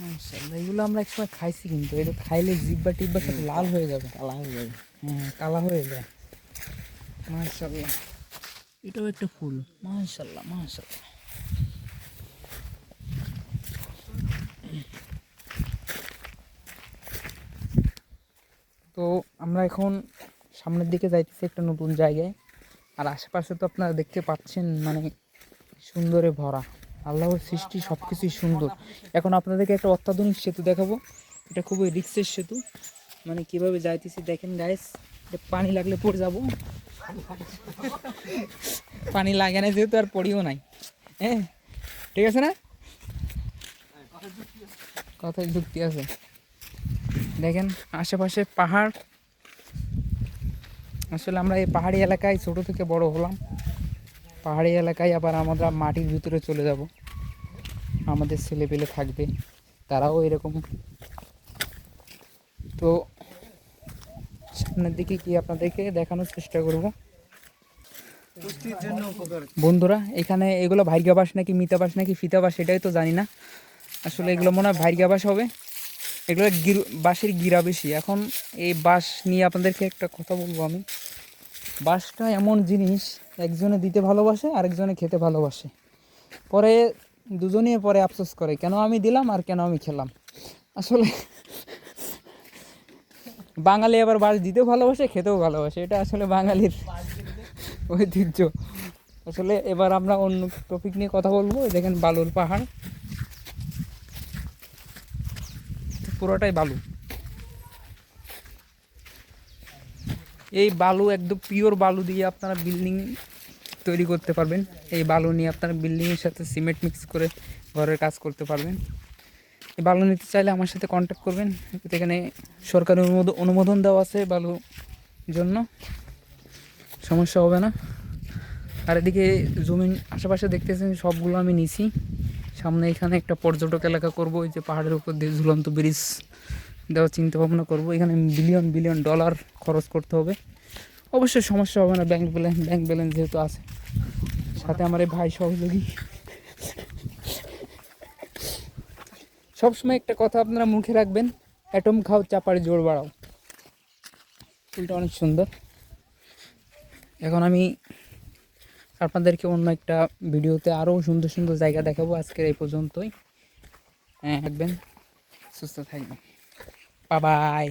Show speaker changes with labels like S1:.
S1: মাশাআল্লাহ, এগুলো আমরা একসময় খাইছি, কিন্তু এটা খাইলে জিব্বা টিব্বা সব লাল হয়ে যাবে,
S2: কালা হয়ে যাবে।
S1: হ্যাঁ কালা হয়ে যায়। মাশাআল্লাহ, এটাও একটা ফুল। মাশাআল্লাহ মাশাআল্লাহ। তো আমরা এখন সামনের দিকে যাইতেছি একটা নতুন জায়গায়। আর আশেপাশে তো আপনারা দেখতে পাচ্ছেন, মানে সুন্দরে ভরা। আল্লাহর সৃষ্টি সব কিছুই সুন্দর। এখন আপনাদেরকে একটা অত্যাধুনিক সেতু দেখাবো। এটা খুবই রিক্সের সেতু, মানে কিভাবে যাইতেছি দেখেন গাইস। পানি লাগলে পড়ে যাব, পানি লাগে না যেহেতু আর পড়িও নাই। হ্যাঁ ঠিক আছে না, কথায় যুক্তি আছে। দেখেন আশেপাশে পাহাড়। আসলে আমরা এই পাহাড়ি এলাকায় ছোট থেকে বড় হলাম। পাহাড়ি এলাকায় আবার আমরা মাটির ভিতরে চলে যাব, আমাদের ছেলেপেলে থাকবে, তারাও এরকম। তো সামনের দিকে কি আপনাদেরকে দেখানোর চেষ্টা করব। বন্ধুরা, এখানে এগুলো ভাইগা বাঁশ নাকি মিতা বাঁশ নাকি ফিতা বাঁশ এটাই তো জানি না। আসলে এগুলো মনে হয় ভাইগা বাঁশ হবে। এগুলো বাঁশের গিরা বেশি। এখন এই বাঁশ নিয়ে আপনাদেরকে একটা কথা বলবো আমি। বাঁশটা এমন জিনিস, একজনে দিতে ভালোবাসে আরেকজনে খেতে ভালোবাসে। পরে দুজনেই পরে আফসোস করে, কেন আমি দিলাম আর কেন আমি খেলাম। আসলে বাঙালি আবার বাঁশ দিতেও ভালোবাসে খেতেও ভালোবাসে, এটা আসলে বাঙালির ঐতিহ্য। আসলে এবার আমরা অন্য টপিক নিয়ে কথা বলবো। দেখেন বালুর পাহাড়, পুরোটাই বালু। এই বালু একদম পিওর বালু দিয়ে আপনারা বিল্ডিং তৈরি করতে পারবেন। এই বালু নিয়ে আপনারা বিল্ডিংয়ের সাথে সিমেন্ট মিক্স করে ঘরের কাজ করতে পারবেন। এই বালু নিতে চাইলে আমার সাথে কন্ট্যাক্ট করবেন। এখানে সরকারি অনুমোদন দেওয়া আছে বালুর জন্য, সমস্যা হবে না। আর এদিকে জমিন আশেপাশে দেখতেছেন সবগুলো আমি নিছি। সামনে এখানে একটা পর্যটক এলাকা করব, এই যে পাহাড়ের উপর দিয়ে ঝুলন্ত ব্রিজ দেওয়ার চিন্তা ভাবনা করবো। এখানে বিলিয়ন বিলিয়ন ডলার খরচ করতে হবে। অবশ্যই সমস্যা হবে না, ব্যাংক ব্যালেন্স যেহেতু আছে। সাথে আমার এই ভাই সহযোগী। সবসময় একটা কথা আপনারা মুখে রাখবেন, অ্যাটম খাও চাপার জোর বাড়াও। ফুলটা অনেক সুন্দর। এখন আমি আপনাদেরকে অন্য একটা ভিডিওতে আরও সুন্দর সুন্দর জায়গা দেখাবো। আজকের এই পর্যন্তই। হ্যাঁ থাকবেন, সুস্থ থাকবেন, বাই বাই।